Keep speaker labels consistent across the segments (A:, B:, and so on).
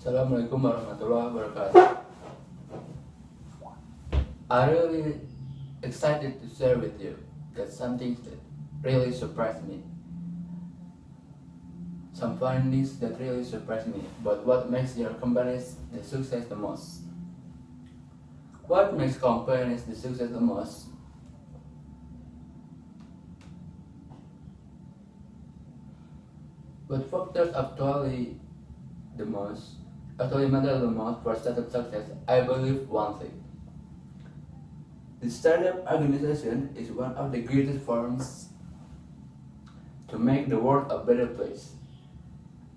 A: Assalamualaikum warahmatullahi wabarakatuh. I'm really excited to share with you that something that really surprised me. Some findings that really surprised me about what makes your companies the success the most. What makes companies the success the most? What factors actually matter the most for startup success? I believe one thing. The startup organization is one of the greatest forms to make the world a better place.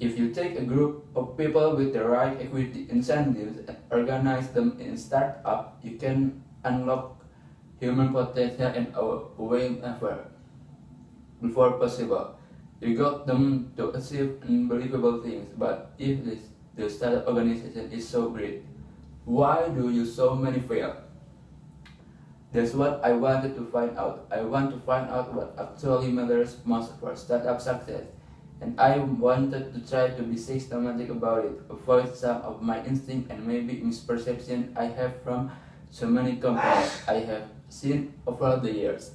A: If you take a group of people with the right equity incentives and organize them in startup, you can unlock human potential in a way never before possible. You got them to achieve unbelievable things, but if the startup organization is so great, why do you so many fail? That's what I wanted to find out. I want to find out what actually matters most for startup success. And I wanted to try to be systematic about it, avoid some of my instinct and maybe misperception I have from so many companies I have seen over the years.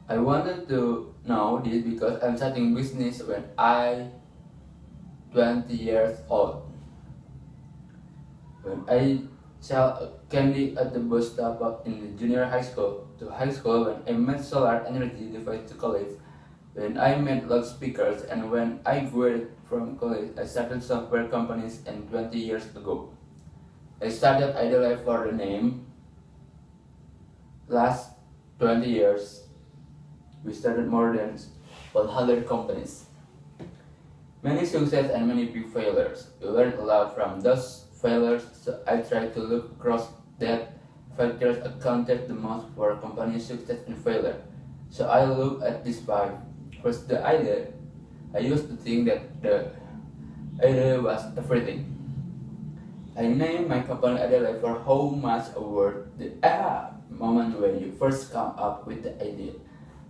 A: I wanted to know this because I'm starting business when I 20 years old. When I sell candy at the bus stop in the junior high school, to high school when I met solar energy device to college, when I met loudspeakers, and when I graduated from college, I started software companies and 20 years ago. I started Idolife for the name. Last 20 years, we started more than 100 companies. Many success and many big failures. We learned a lot from those failures, so I try to look across that factors accounted the most for a company's success and failure. So I look at these five. First, the idea. I used to think that the idea was everything. I named my company idea for how much award the moment when you first come up with the idea.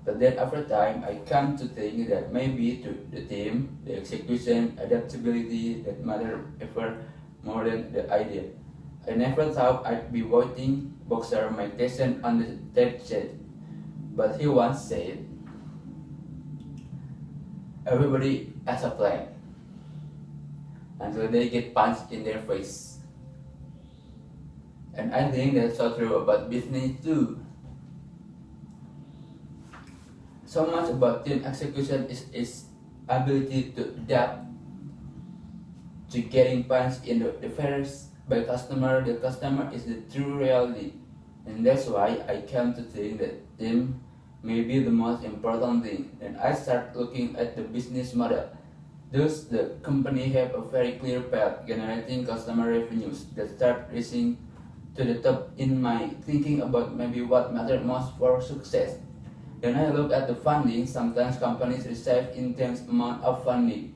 A: But then after time, I come to think that maybe to the team, the execution, adaptability that matter ever more than the idea. I never thought I'd be voting boxer my Tyson on the stage, but he once said, everybody has a plan until they get punched in their face. And I think that's so true about business too. So much about team execution is its ability to adapt to getting punched in the face by customer. The customer is the true reality, and that's why I came to think that team may be the most important thing. And I start looking at the business model. Does the company have a very clear path generating customer revenues that start rising to the top in my thinking about maybe what matters most for success? Then I look at the funding. Sometimes companies receive intense amount of funding.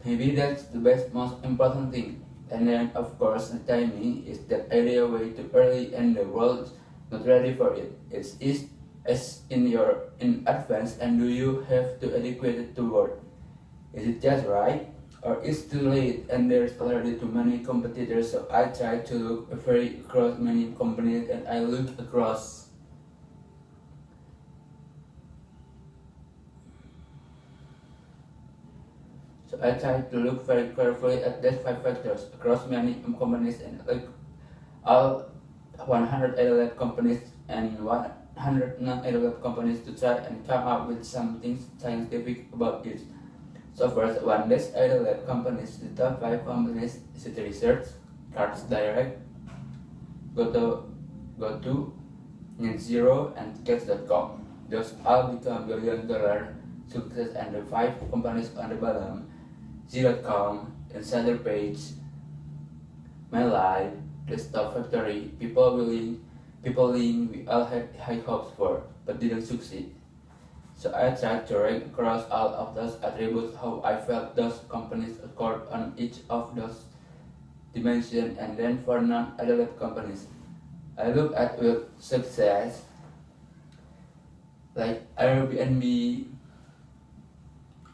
A: Maybe that's the most important thing. And then of course the timing is that idea way too early and the world's not ready for it. It's as in advance, and do you have to educate it to work? Is it just right? Or is it too late and there's already too many competitors? So I try to look very across many companies, and I look across So I try to look very carefully at these five factors across many companies, and like all 100 ALF companies and 100 non-ALF companies to try and come up with something scientific about it. So first, one list ALF companies. The top 5 companies City Research, Cards Direct, GoTo, Net Zero, and Tickets.com. Those all become billion-dollar success, and the 5 companies on the bottom, Z.com, Insider Page, My Life, The Stock Factory, People Link, we all had high hopes for, but didn't succeed. So I tried to rank across all of those attributes how I felt those companies scored on each of those dimensions, and then for non-adult companies, I look at with success like Airbnb,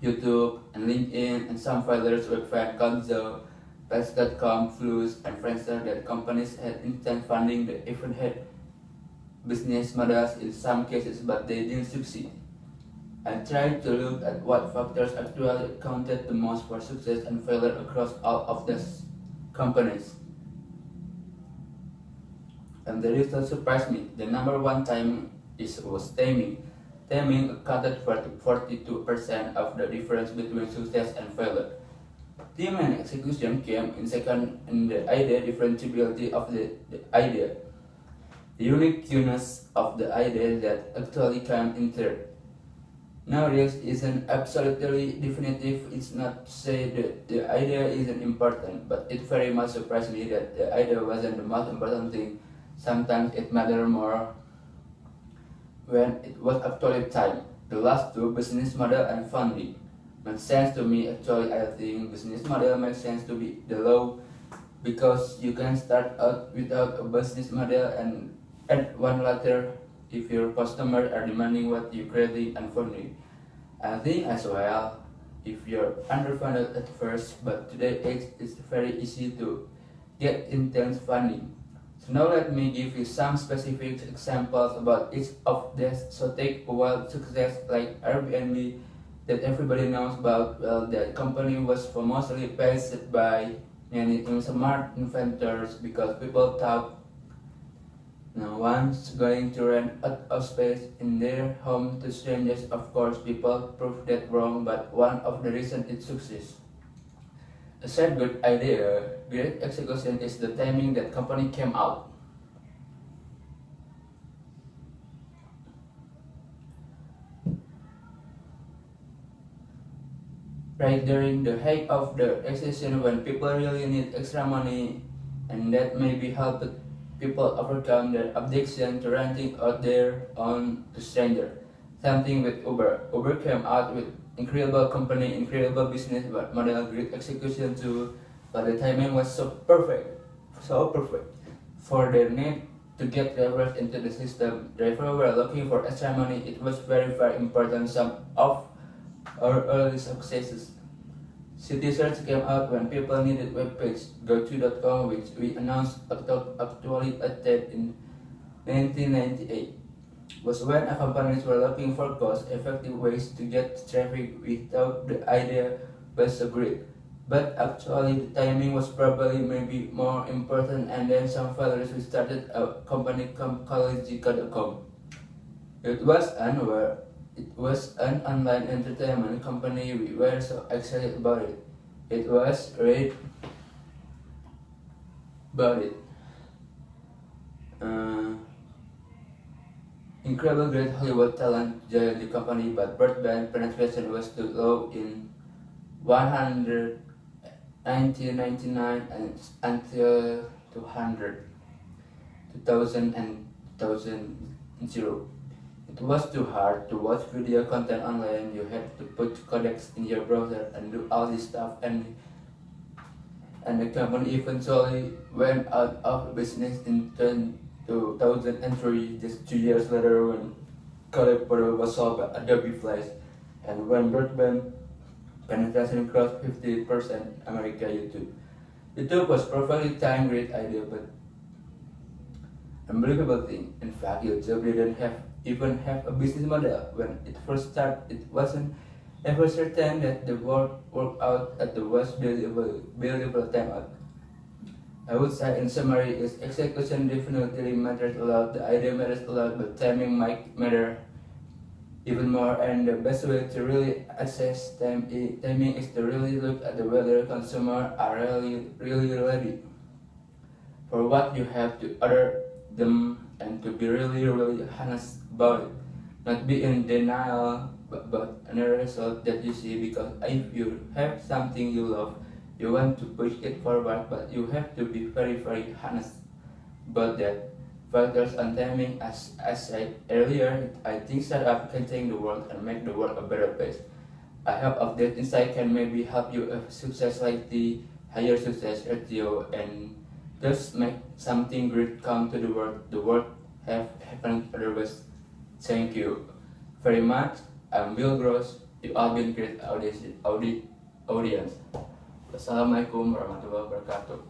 A: YouTube and LinkedIn, and some failures were found Gonzo, Pets.com, Flus, and Friendster that companies had instant funding that even had business models in some cases, but they didn't succeed. I tried to look at what factors actually accounted the most for success and failure across all of these companies. And the result surprised me. The number one was timing. Timing accounted for 42% of the difference between success and failure. Team and execution came in second in the idea differentiability of the idea. The uniqueness of the idea that actually came in third. Nowadays isn't absolutely definitive. It's not to say that the idea isn't important, but it very much surprised me that the idea wasn't the most important thing. Sometimes it mattered more when it was actually time. The last two, business model and funding, makes sense to me. Actually, I think business model makes sense to be the low because you can start out without a business model and add one later if your customers are demanding what you creating and funding. I think as well, if you're underfunded at first, but today it's very easy to get intense funding. So now let me give you some specific examples about each of these. So take a wild success like Airbnb that everybody knows about. Well, that company was famously based by many smart inventors because people thought no one's going to rent out of space in their home to strangers. Of course, people proved that wrong, but one of the reasons it succeeds. A said good idea, great execution is the timing that company came out. Right during the height of the recession when people really need extra money, and that maybe helped people overcome their addiction to renting out their own to stranger. Same thing with Uber. Uber came out with incredible company, incredible business model, great execution too, but the timing was so perfect for their need to get drivers into the system. Drivers were looking for extra money. It was very important. Some of our early successes. City-Search came out when people needed web page. GoTo.com, which we announced actually attended in 1998, was when companies were looking for cost-effective ways to get traffic. We thought the idea was so great, but actually the timing was probably maybe more important. And then some failures. We started a company called College.com. It was an online entertainment company. We were so excited about it. It was great about it. Incredible great Hollywood talent joined the company, but broadband penetration was too low in 1999 and until 2000 and 2000. It was too hard to watch video content online. You had to put codecs in your browser and do all this stuff, and the company eventually went out of business in 2003, just 2 years later when College was sold by Adobe Flash, and when broadband penetration crossed 50%, America YouTube. YouTube was perfectly timed, great idea, but unbelievable thing. In fact, YouTube didn't even have a business model. When it first started, it wasn't ever certain that the work out at the most believable time out. I would say in summary is execution definitely matters a lot, the idea matters a lot, but timing might matter even more, and the best way to really assess timing is to really look at whether consumers are really ready for what you have to order them, and to be really honest about it, not be in denial but the result that you see, because if you have something you love, you want to push it forward, but you have to be very honest about that. Factors on timing, as I said earlier, I think startup can change the world and make the world a better place. I hope of that insight can maybe help you a success like the higher success ratio, and just make something great come to the world. The world have happened otherwise. Thank you very much. I'm Will Gross. You all been great audience. Audience. Wassalamualaikum warahmatullahi wabarakatuh.